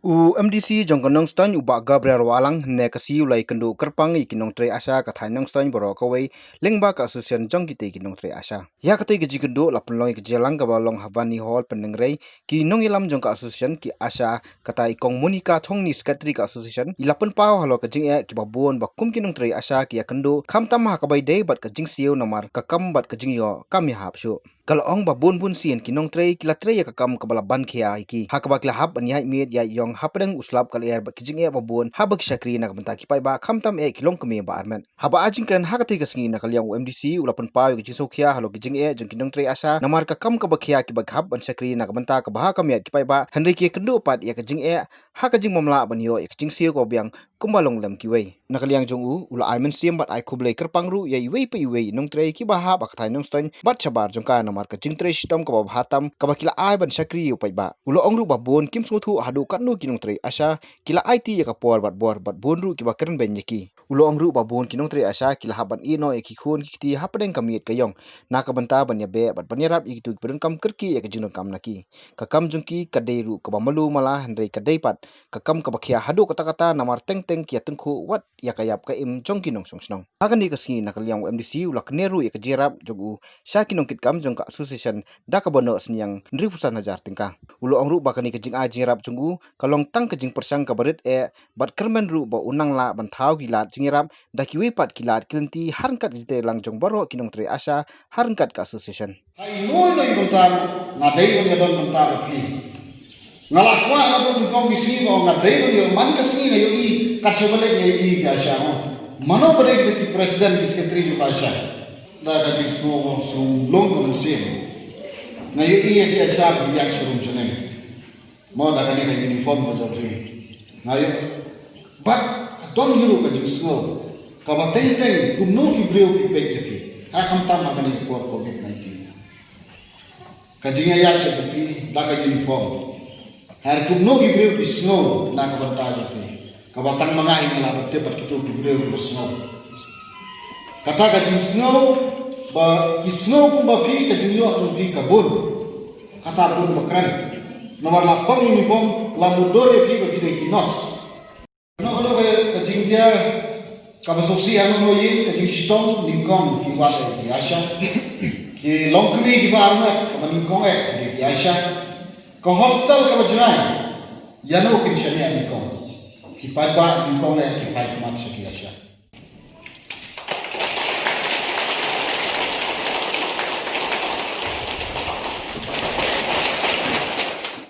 MDC jongkonong ston ubak Gabriel walang ne kasi ulai kendu kerpang ikinong tre asa kathainong ston boro kawai lengba ka asosian jong kite ikinong tre asa ya kate gaji kendu lapelong kejelang kabalong habani hall pendengrei kinong ilam jong ka asosian ki asa kata ikong monika thongni sekretari ka asosian ilapen pau halo kajing e ki babon bakum kinong tre asa ki ya kendu khamtam ha kabai dei bat kajing siu namar kakam bat kajing yo kami hapsu kalau ong babun bun sien kinong tre kila tre ya kakam kabala ban khia iki hakaba kila hab anyai mit ya yong hapdeng uslap kal er kijing e babun habak shakri na kabanta ki pai ba khamtam e kilong kami ba armen haba ajing kan hakati kasngi na kalyang MDC ulapan pa yu kijing sokhia halo kijing e jeng kinong tre asa namar kakam kabakhia ki bag hab ban shakri na kabanta ka bah kami ki pai ba henry ki kendu pat ya kijing e hakajing mamla ban yo ya kijing siu ko biang kumbalong lem ki wei nakaliang jong u ula aimen siem bat ai khublei kerpangru ya iwei pe iwei nong tre ki ba ha ba thai nong ston bat chabar jong ka namar ka jingtre sistem ka ba hatam ka ba kila ai ban sakri upai ba ulo ongru ba bon kim sothu hadu katnu kinong tre asa kila IT ya ka por bat bonru ki ba keren ben yeki ulo ongru ba bon kinong tre asa kila haban ino e ki khun ki ti hapdeng kamiet kayong na ka banta ban ya be bat banyarap ikitu perun kam kerki ya ka jinong kam naki ka kam jongki ka deiru ka ba malu mala hendrei ka deipat ka kam ka ba khia hadu kata namar teng kia tengku wat ya kayap ka im jong kinong songsnong akan ni kasngi nakaliang MDC ulak neru ya kajirap jogu sya kinong kit kam jong ka association da ka bono sniang 1,000 tingka ulo ongru bakani kajing ajirap jonggu kalong tang kajing persang ka barit e bat kermen ru ba unang la ban thau gilat jingirap da kiwe pat kilat kilenti harngkat jite lang jong baro kinong tre asa harngkat ka association ai noi bentar ngadai on yadon bentar pi ngalakwa na pun komisi ko ngadai yo man kasngi na yo i katsobalek na i gasya mo mano balek de president sekretary jo gasya da ka di smo sum long ko sim na yo i di asya biak surum jene mo da ka ni ka uniform ko jodi na yo but don hiru ka jisno ka ma teng kumno ki breu ki pek ki ha kham tam ma ni ko COVID-19 ka jinga ya ke tapi da ka uniform har kumno gi breu ki snow na ka banta ja pe ka batang mangai na batte pat kitu gi breu ki snow kata ka jing snow ba ki snow kum ba pi ka jing yo tu pi ka bun kata bun bakran nomor la pang uniform la mudore pi ba ki nos no lo ka jing dia ka ba sosi ang no yi ka jing stong ningkong ki wa ki asha ki longkri ki ba arma ka ba ningkong e ki asha ko hostel ka bajnai yano kin shani ani ko ki pai ba in ko le ki pai ma sa ki asha